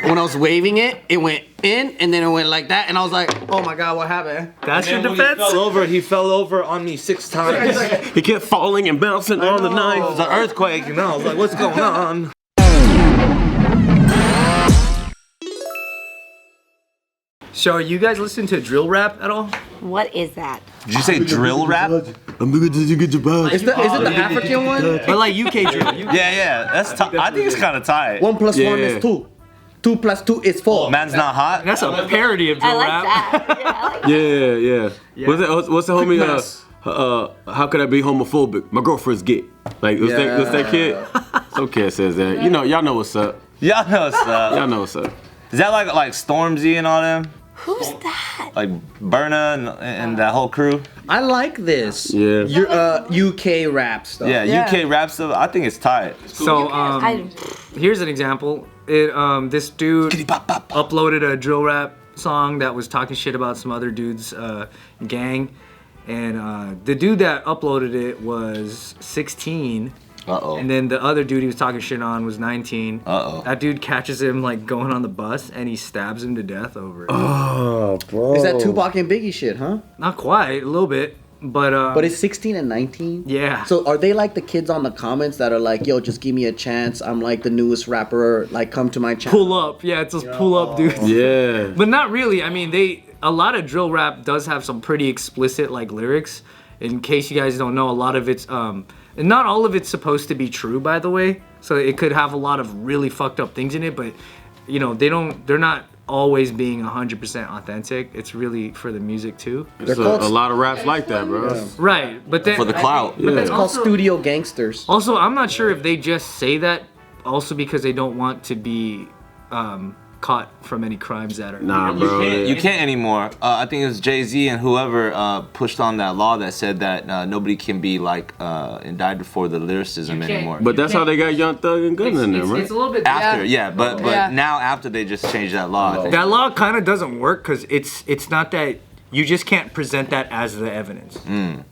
when I was waving it, it went in and then it went like that, and I was like, oh my god, what happened? That's your defense? He fell over on me 6 times. He kept falling and bouncing on the knife. It was an earthquake, and I was like, what's going on? So, you guys listen to drill rap at all? What is that? Did you say drill rap? Is it the African one? But like UK drill. Yeah, that's tight. I think it's kind of tight. 1 + 1 is 2. 2 + 2 is 4. Man's not hot. That's a parody of I drill like rap. that. Yeah, I like that. Yeah. What's the homie? How could I be homophobic? My girlfriend's gay. Like, what's that kid? Some kid says that. You know, y'all know what's up. Y'all know what's up. Y'all know what's up. Is that like Stormzy and all them? Who's that? Like Burna and that whole crew? I like this. Yeah. Your UK rap stuff. Yeah, UK rap stuff. I think it's tight. So, here's an example. This dude uploaded a drill rap song that was talking shit about some other dude's gang. And the dude that uploaded it was 16. Uh-oh. And then the other dude he was talking shit on was 19. Uh-oh. That dude catches him like going on the bus and he stabs him to death over it. Oh, bro. Is that Tupac and Biggie shit, huh? Not quite, a little bit. But it's 16 and 19? Yeah. So are they like the kids on the comments that are like, yo, just give me a chance. I'm like the newest rapper. Like, come to my channel. Pull up. Yeah, it's those pull up dudes. Yeah. But not really. I mean, a lot of drill rap does have some pretty explicit like lyrics. In case you guys don't know, a lot of it's and not all of it's supposed to be true, by the way. So it could have a lot of really fucked up things in it, but you know, they're not always being 100% authentic. It's really for the music too. There's a lot of raps like that, bro. Yeah. Right, but then For the clout. But It's called studio gangsters. Also, I'm not sure if they just say that also because they don't want to be caught from any crimes that are. Nah, bro. You can't anymore. I think it was Jay-Z and whoever pushed on that law that said that nobody can be like indicted for the lyricism anymore. But that's how they got Young Thug and Gunna in there, right? It's a little bit After, but now after they just changed that law. I think. That law kind of doesn't work because it's not that you just can't present that as the evidence,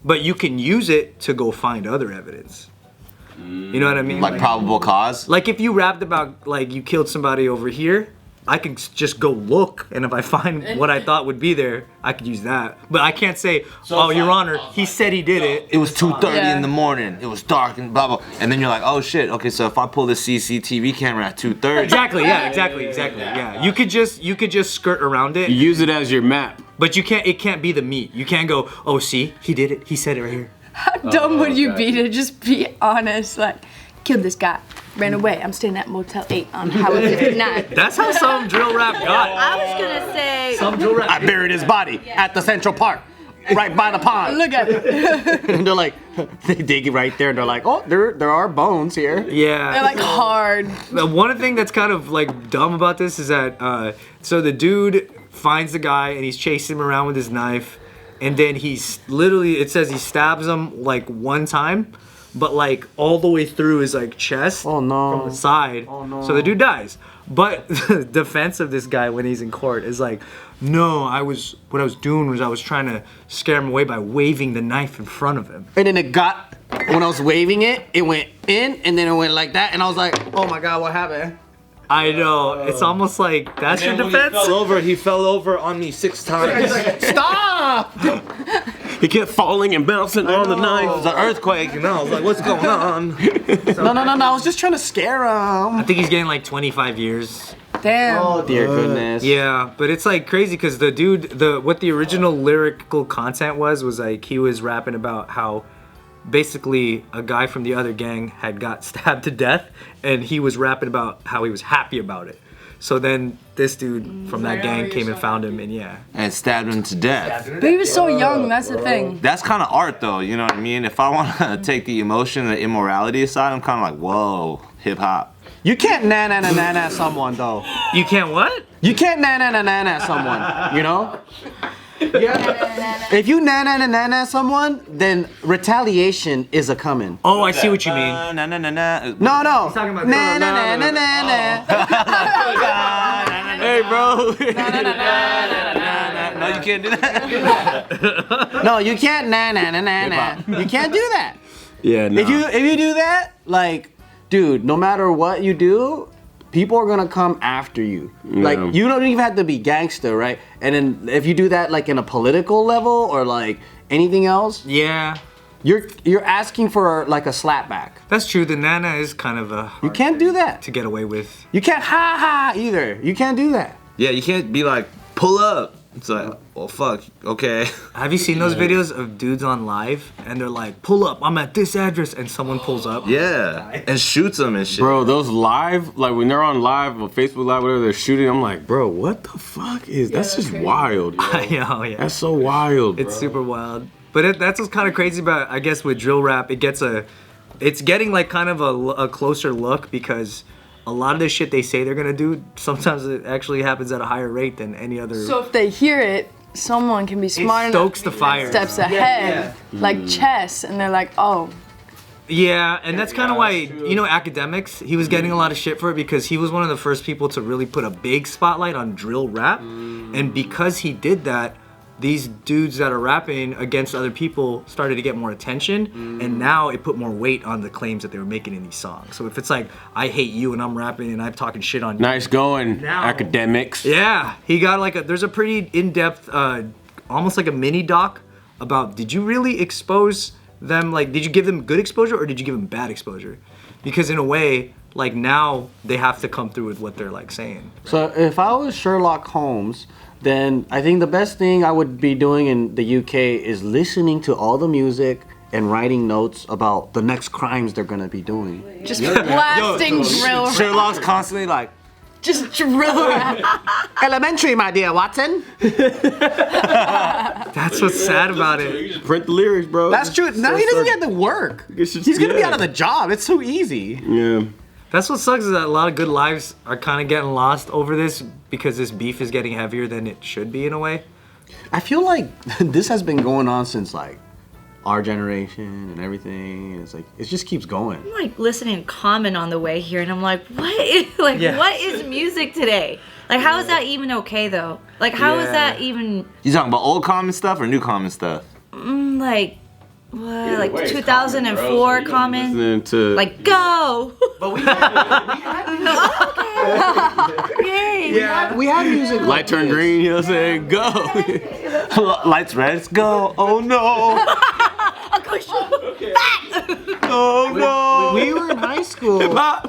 but you can use it to go find other evidence. You know what I mean? Like probable cause. Like if you rapped about like you killed somebody over here, I can just go look, and if I find what I thought would be there, I could use that. But I can't say, oh, Your Honor, he said he did it. It was 2:30 in the morning. It was dark and blah blah. And then you're like, oh shit. Okay, so if I pull this CCTV camera at 2:30. Exactly. Yeah. Exactly. Yeah. You could just skirt around it. You use it as your map. But you can't. It can't be the meat. You can't go. Oh, see, he did it. He said it right here. How dumb would you be to just be honest? Like, killed this guy, ran away. I'm staying at Motel 8 on Highway 59. That's how some drill rap got. I was gonna say. Some drill rap. I buried his body at the Central Park, right by the pond. Look at it. And they're like, they dig it right there. And they're like, oh, there are bones here. Yeah. They're like hard. The one thing that's kind of like dumb about this is that so the dude finds the guy and he's chasing him around with his knife, and then he's literally, it says he stabs him like one time, but like all the way through his like chest. Oh no. From the side. Oh no. So the dude dies. But the defense of this guy when he's in court is like, no, what I was doing was I was trying to scare him away by waving the knife in front of him. And then when I was waving it, it went in and then it went like that. And I was like, oh my god, what happened? I know. It's almost like that's your defense. He fell over on me 6 times. Stop! He kept falling and bouncing on the It knife. was an earthquake, and I was like, what's going on? No, I was just trying to scare him. I think he's getting like 25 years. Damn. Oh dear goodness. Yeah, but it's like crazy because the dude, what the original lyrical content was like he was rapping about how basically a guy from the other gang had got stabbed to death, and he was rapping about how he was happy about it. So then this dude from that gang came and found him, and And stabbed him to death. But he was so young, that's the thing. That's kind of art, though. You know what I mean? If I want to take the emotion and the immorality aside, I'm kind of like, whoa, hip hop. You can't na someone though. you can't what? You can't na someone, you know? Yeah. If you na someone, then retaliation is a coming. Oh, I see what you mean. Na. No. He's talking about Na. Hey, bro. No, you can't do that. No, you can't na. You can't do that. Yeah, no. If you do that, like, dude, no matter what you do, people are gonna come after you. Like Yeah. you don't even have to be gangster, right? And then if you do that like in a political level or like anything else, Yeah, you're asking for like a slapback. that's true. The Nana is kind of a You can't do that. to get away with. You can't ha ha either. You can't do that. Yeah, you can't be like, pull up. It's like, well, fuck, okay. Have you seen those videos of dudes on live and they're like, pull up, I'm at this address, and someone pulls up? Yeah, and shoots them and shit. Bro, those live, like when they're on live or Facebook Live, whatever they're shooting, I'm like, bro, what the fuck is that's just wild. Yo. Yeah. That's so wild. It's bro. super wild. But that's what's kind of crazy about, I guess, with drill rap. It's getting like kind of a closer look because a lot of the shit they say they're gonna do, sometimes it actually happens at a higher rate than any other. So if they hear it, someone can be smart enough stokes the fire. steps ahead, like chess, and they're like, oh, Yeah, and that's kind of why, you know, Academics, he was getting a lot of shit for it because he was one of the first people to really put a big spotlight on drill rap. And because he did that, these dudes that are rapping against other people started to get more attention, and now it put more weight on the claims that they were making in these songs. So if it's like, I hate you and I'm rapping and I'm talking shit on you. Nice going, Now- Academics. Yeah, he got like there's a pretty in-depth, almost like a mini doc about, did you really expose them, like, did you give them good exposure or did you give them bad exposure? Because in a way, like now they have to come through with what they're like saying. So if I was Sherlock Holmes, then I think the best thing I would be doing in the UK is listening to all the music and writing notes about the next crimes they're gonna be doing. just blasting drill rap. Sherlock's constantly like, Just drill rap. Elementary, my dear Watson. That's what's sad about it. Print the lyrics, bro. That's true. Now he doesn't have to work. It's just- He's gonna be yeah. out of the job. It's so easy. Yeah. That's what sucks is that a lot of good lives are kind of getting lost over this because this beef is getting heavier than it should be in a way. I feel like this has been going on since like our generation and everything. It's like it just keeps going. I'm like listening to Common on the way here, and I'm like, what is like Yeah. what is music today? Like, how is that even okay though? Like, how is Yeah. that even you talking about old common stuff or new common stuff? like what? Like way, it's 2004 Common, bro, so you Common? Listening to Like, go! But we Yay! we had music. light turn green, you know what I'm saying? Go. Lights red, let's go. Oh no. Oh no. We were in high school.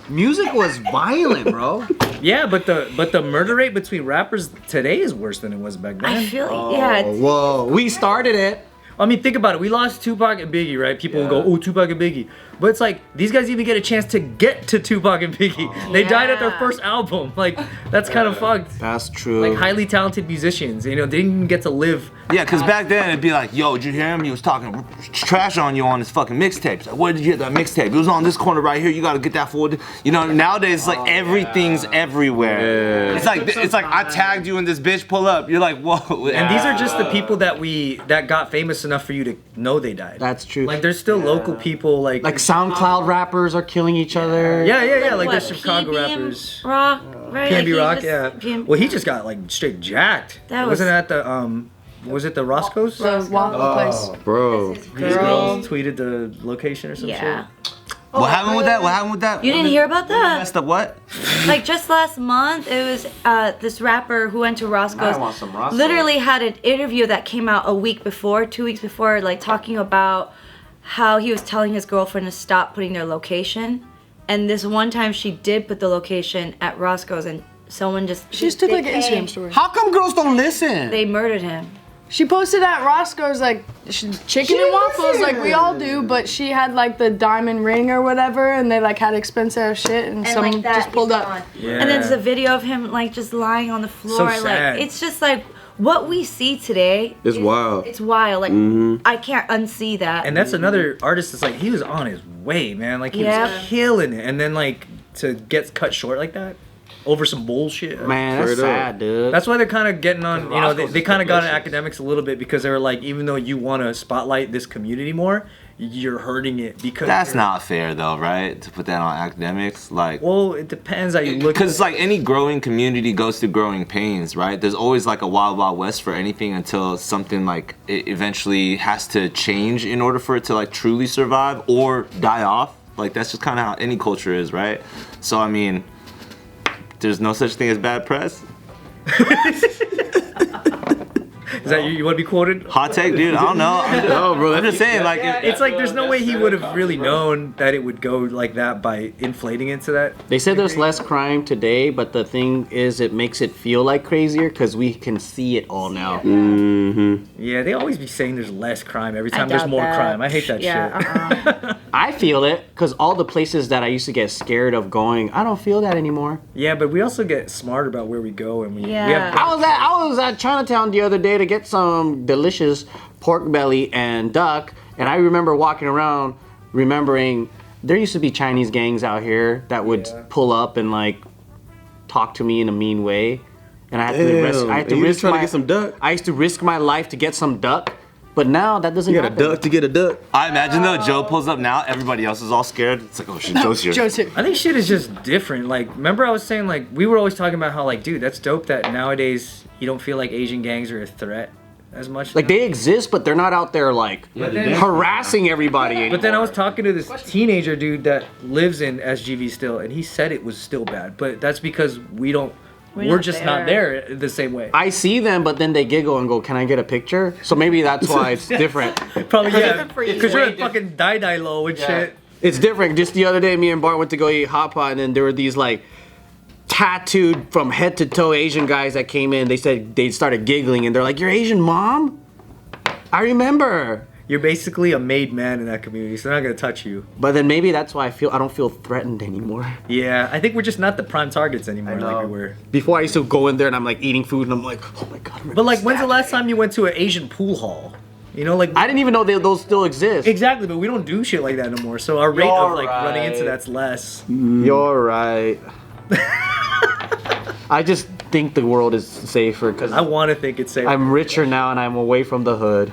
Music was violent, bro. Yeah, but the murder rate between rappers today is worse than it was back then. I feel like, yeah, it's, Whoa, we started it. I mean, think about it. We lost Tupac and Biggie, right? People will go, oh, Tupac and Biggie. But it's like, these guys even get a chance to get to Tupac and Biggie. They died at their Yeah. first album. Like, that's kind of fucked. That's true. Like, highly talented musicians, you know, they didn't even get to live. Yeah, because back then it'd be like, yo, did you hear him? He was talking trash on you on his fucking mixtapes. Like, where did you hear that mixtape? It was on this corner right here. You gotta get that forward. You know, nowadays it's like everything's everywhere. Yeah. It's like I tagged you in this bitch. Pull up. You're like, whoa. And these are just the people that got famous enough for you to know they died. That's true. Like, there's still local people, like SoundCloud rappers are killing each other. yeah, like what, there's Chicago PNB rappers. Rock, right? PNB Like, he Rock, just- yeah. PNB Well, he just got like straight jacked. That was- Wasn't it at the was it the Roscoe's? The waffle place. Bro. These girls tweeted the location or some Yeah. shit. What happened with that? What happened with that? You didn't hear about that? Messed up what? Like, just last month, it was this rapper who went to Roscoe's. I want some Roscoe's. Literally had an interview that came out a week before, 2 weeks before, like talking about how he was telling his girlfriend to stop putting their location. And this one time she did put the location at Roscoe's, and someone just She just took they like an came, Instagram story. How come girls don't listen? They murdered him. She posted at Roscoe's like chicken and waffles like we all do, but she had like the diamond ring or whatever, and they like had expensive ass shit, and, And someone like that, just pulled he's up. gone. Yeah. And then there's a video of him like just lying on the floor. sad. Like, it's just like what we see today. It's wild. It's wild. Like, I can't unsee that. And that's another artist that's like, he was on his way, man. Like, he Yeah. was killing it. And then, like, to get cut short like that over some bullshit. Man, that's Straight up. sad, dude. That's why they're kind of getting on, you know, Roscoe's they is kind of got on delicious. Academics a little bit because they were like, even though you want to spotlight this community more, you're hurting it because That's you're- not fair though, right? To put that on academics, like. Well, it depends how you look. Because it's like any growing community goes through growing pains, right? There's always like a wild, wild west for anything until something like it eventually has to change in order for it to like truly survive or die off. Like that's just kind of how any culture is, right? So I mean, there's no such thing as bad press. Is that you want to be quoted? Hot take, dude. I don't know. No, bro. I'm just saying, like, It's like there's no way he would have really known that it would go like that by inflating into that. They said there's less crime today, but the thing is, it makes it feel like crazier because we can see it all now. Yeah, they always be saying there's less crime every time doubt there's more that. crime. I hate that shit. I feel it because all the places that I used to get scared of going, I don't feel that anymore. Yeah, but we also get smart about where we go and we Yeah. have I was at Chinatown the other day to get some delicious pork belly and duck, and I remember walking around remembering there used to be Chinese gangs out here that would pull up and like talk to me in a mean way, and I had to risk. I had to you risk just trying my, to get some duck? I used to risk my life to get some duck, but now that doesn't You got a happen. duck to get a duck. I imagine though, Joe pulls up now, everybody else is all scared. It's like, oh shit, Joe's here. Joe's here. I think shit is just different. Like, remember I was saying, like, we were always talking about how, like, dude, that's dope that nowadays you don't feel like Asian gangs are a threat as much. Like they exist, but they're not out there like harassing everybody anymore. But then I was talking to this teenager dude that lives in SGV still, and he said it was still bad. But that's because we're not just not there the same way. I see them, but then they giggle and go, "Can I get a picture?" So maybe that's why it's different. Probably, yeah. for you. Because you're a fucking die low and shit. It's different. Just the other day, me and Bart went to go eat hot pot, and then there were these like tattooed from head to toe Asian guys that came in. They said they started giggling, and they're like, "You're Asian, mom?" I remember. You're basically a made man in that community, so they're not gonna touch you. But then maybe that's why I don't feel threatened anymore. Yeah, I think we're just not the prime targets anymore like we were. Before I used to go in there and I'm like eating food and I'm like, "Oh my god." But like, when's the last time you went to an Asian pool hall? You know, like I didn't even know those still exist. exactly, but we don't do shit like that no more. So our rate of like running into that's less. You're right. I just think the world is safer because I want to think it's safe. I'm richer now and I'm away from the hood.